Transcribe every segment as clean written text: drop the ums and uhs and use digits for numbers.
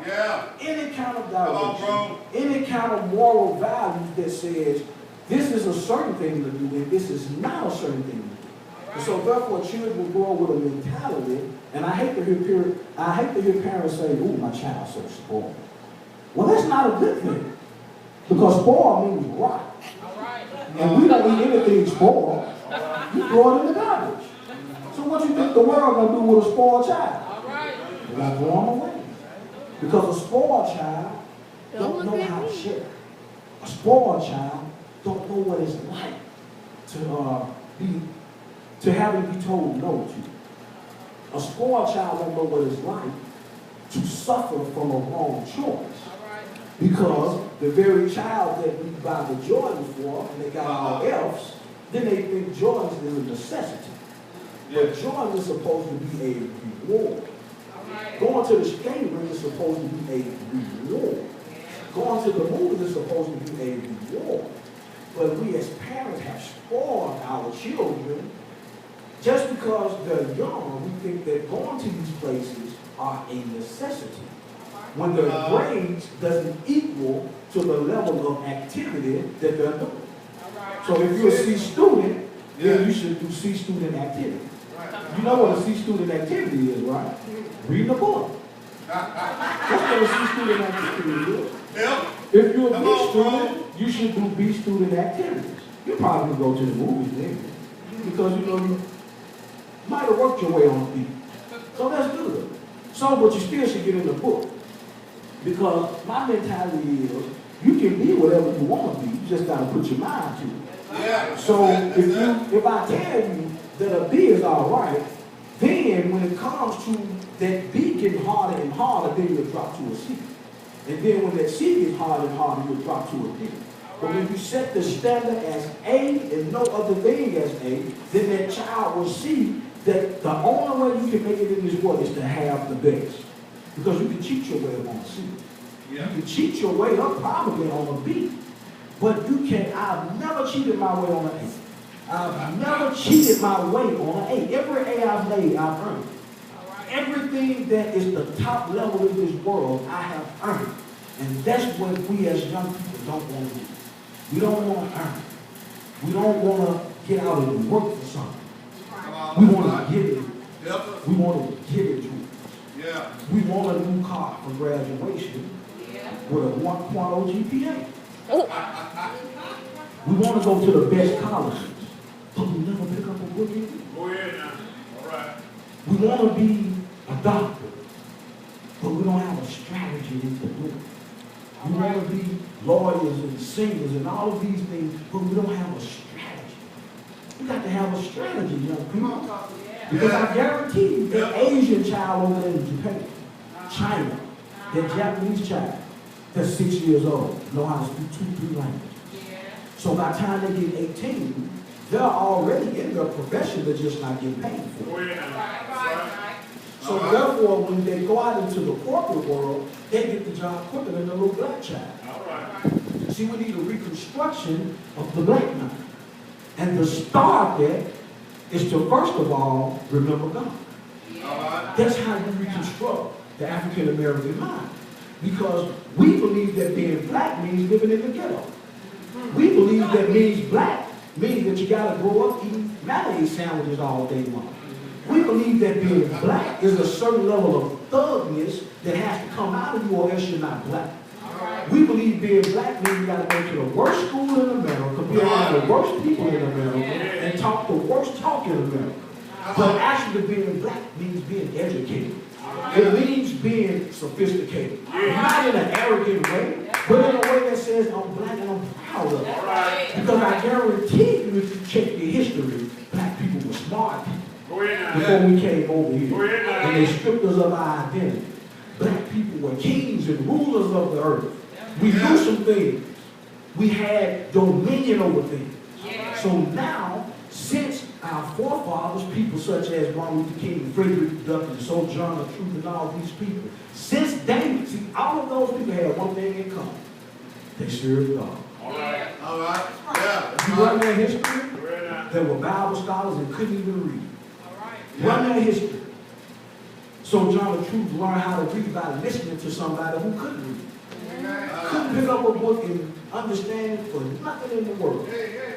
Yeah. Any kind of direction, any kind of moral values that says this is a certain thing to do and this is not a certain thing to do. And so therefore children will grow with a mentality, and I hate to hear parents say, "Ooh, my child's so spoiled." Well, that's not a good thing. Because spoiled means rotten. And we don't eat anything spoiled. You throw it in the garbage. So what you think the world gonna do with a spoiled child? They gotta throw them away. Because a spoiled child don't know how to share. A spoiled child don't know what it's like to having to be told no to. A spoiled child don't know what it's like to suffer from a wrong choice. Because the very child that we buy the Jordan for, and they got all else, then they think Jordan is a necessity. But Jordan is supposed to be a reward. Going to the skating rink is supposed to be a reward. Going to the movies is supposed to be a reward. But we as parents have spoiled our children just because they're young. We think that going to these places are a necessity, when the grades doesn't equal to the level of activity that they're doing. So if you're a C student, then you should do C student activity. You know what a C student activity is, right? Reading a book. That's what a C student activity is. If you're a B student, you should do B student activities. You probably go to the movies then, because you might have worked your way on the beat. So that's good. So, but you still should get in the book. Because my mentality is, you can be whatever you want to be, you just got to put your mind to it. Yeah. So if I tell you that a B is all right, then when it comes to that B getting harder and harder, then you'll drop to a C. And then when that C gets harder and harder, you'll drop to a D. But when you set the standard as A and no other thing as A, then that child will see that the only way you can make it in this world is to have the best. Because you can cheat your way up on a C. You can cheat your way up probably on a B. But you can, I've never cheated my way on an A. I've never cheated my way on an A. Every A I've made, I've earned. Everything that is the top level in this world, I have earned. And that's what we as young people don't want to do. We don't want to earn. We don't want to get out and work for something. We want to get it. We want to get it to us. We want a new car for graduation with a 1.0 GPA. We want to go to the best colleges, but we never pick up a book in. We want to be a doctor, but we don't have a strategy to do it. We want to be lawyers and singers and all of these things, but we don't have a strategy. We got to have a strategy, young people. Because I guarantee you, that Asian child over there in Japan, China, that Japanese child, that's 6 years old, know how to speak 2-3 languages. So by the time they get 18, they're already in their profession, they're just not getting paid for it. So therefore, when they go out into the corporate world, they get the job quicker than the little black child. See, we need a reconstruction of the black man. And the start there is to, first of all, remember God. That's how you reconstruct the African American mind. Because we believe that being black means living in the ghetto. We believe that means black means that you got to grow up eating mayonnaise sandwiches all day long. We believe that being black is a certain level of thugness that has to come out of you, or else you're not black. We believe being black means you got to go to the worst school in America, be around the worst people in America, and talk the worst talk in America. But actually being black means being educated. It means being sophisticated. Not in an arrogant way, but in a way that says I'm black and I'm proud of it. Because I guarantee you, if you check your history, black people were smart people before we came over here. And they stripped us of our identity. Black people were kings and rulers of the earth. We knew some things. We had dominion over things. So now, since our forefathers, people such as Martin Luther King, Frederick Douglass, Sojourner Truth, and all these people, since they, see, all of those people had one thing in common. They served God. All right. Yeah. If you run their history, they were Bible scholars and couldn't even read. Run their history. So John the Truth learned how to read by listening to somebody who couldn't read. Couldn't pick up a book and understand it for nothing in the world.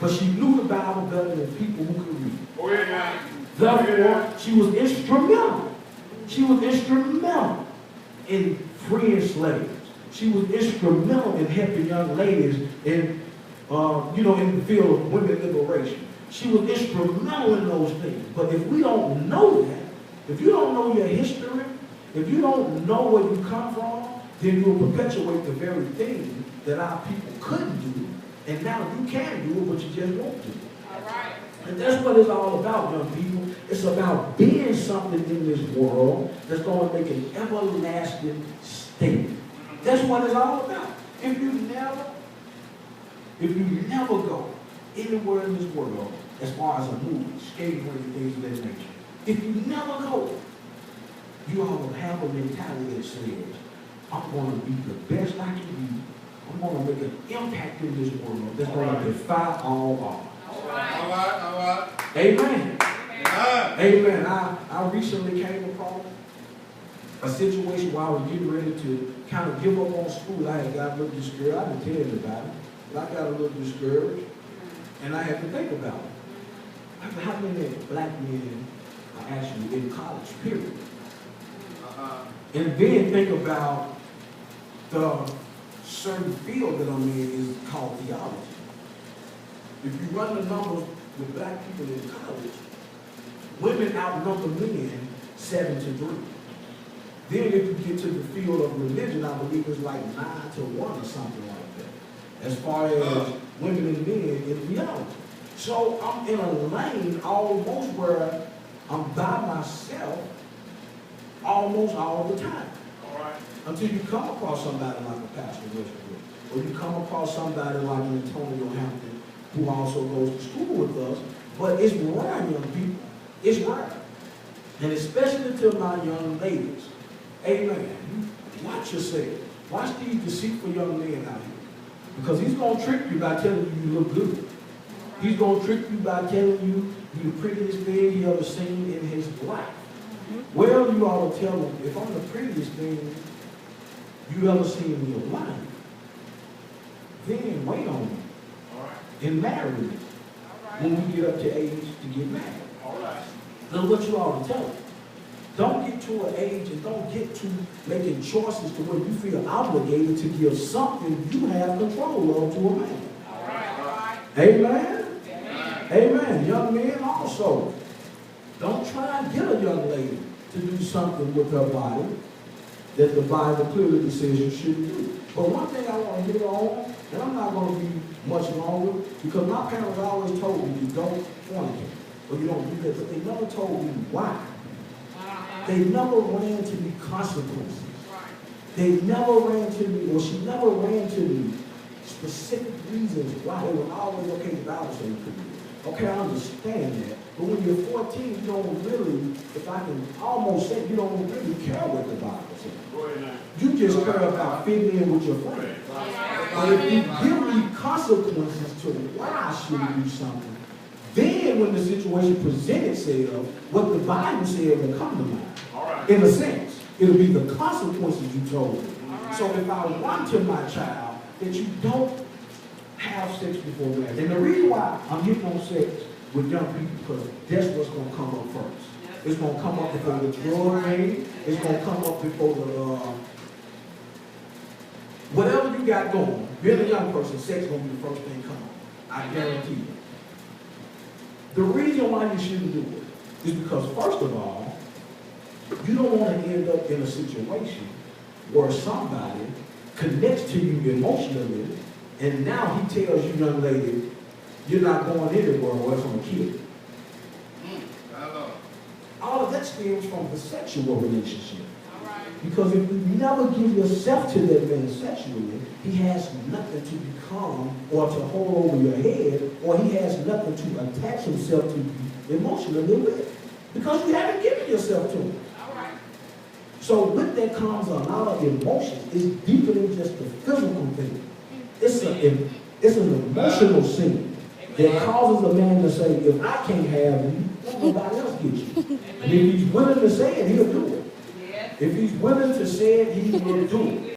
But she knew the Bible better than people who could read. Therefore, she was instrumental. She was instrumental in freeing slaves. She was instrumental in helping young ladies in, in the field of women liberation. She was instrumental in those things. But if we don't know that, if you don't know your history, if you don't know where you come from, then you'll perpetuate the very thing that our people couldn't do, and now you can do it, but you just won't do it. All right. And that's what it's all about, young people. It's about being something in this world that's going to make an everlasting statement. That's what it's all about. If you never go anywhere in this world, as far as a movie, skating, and things of that nature, if you never go, you all will have a mentality that says, I'm going to be the best I can be. I'm going to make an impact in this world that's going to defy all odds. All right. All right, all right. Amen. Yeah. Amen. I recently came across a situation where I was getting ready to kind of give up on school. I had got a little discouraged. I didn't tell you about it. But I got a little discouraged. And I had to think about it. How many black men are actually in college, period? And then think about the certain field that I'm in is called theology. If you run the numbers with black people in college, women outnumber men 7-3. Then if you get to the field of religion, I believe it's like 9-1 or something like that, as far as women and men in theology. So I'm in a lane almost where I'm by myself almost all the time. All right. Until you come across somebody like a Pastor Westbrook, or you come across somebody like an Antonio Hampton, who also goes to school with us. But it's rare, young people. It's rare. And especially to my young ladies. Amen. Watch yourself. Watch these deceitful young men out here. Because he's going to trick you by telling you you look good. He's going to trick you by telling you you're the prettiest thing he ever seen in his life. Well, you ought to tell him, if I'm the prettiest thing you ever seen in your life, then wait on me. All right. And marry me when we get up to age to get married. All right. That's what you ought to tell him. Don't get to an age and don't get to making choices to where you feel obligated to give something you have control of to a man. All right. Amen? Amen. Young men also, don't try and get a young lady to do something with her body that the Bible clearly says you shouldn't do. But one thing I want to hit on, and I'm not going to be much longer, because my parents always told me you don't fornicate, or you don't do that, but they never told me why. They never ran to me consequences. They never ran to me, or she never ran to me specific reasons why. They were always, okay, the Bible says you could do it. Okay, I understand that. But when you're 14, you don't really, if I can almost say, you don't really care what the Bible says. You just care about fitting in with your friends. But if you give me consequences to why I should do something, then when the situation presents itself, what the Bible said will come to mind. In a sense, it'll be the consequences you told me. So if I want to my child that you don't have sex before marriage, and the reason why I'm hitting on sex with young people, because that's what's going to come up first. It's going to come up before the drug ring. It's going to come up before the, whatever you got going, being a young person, sex is going to be the first thing come up. I guarantee you. The reason why you shouldn't do it is because, first of all, you don't want to end up in a situation where somebody connects to you emotionally, and now he tells you, young lady, you're not going anywhere away from a kid. All of that stems from the sexual relationship. Because if you never give yourself to that man sexually, he has nothing to become or to hold over your head, or he has nothing to attach himself to you emotionally with. Because you haven't given yourself to him. So with that comes a lot of emotions. It's deeper than just the physical thing. It's an emotional sin that causes a man to say, if I can't have you, nobody else gets you. And if he's willing to say it, he'll do it. If he's willing to say it, he will do it.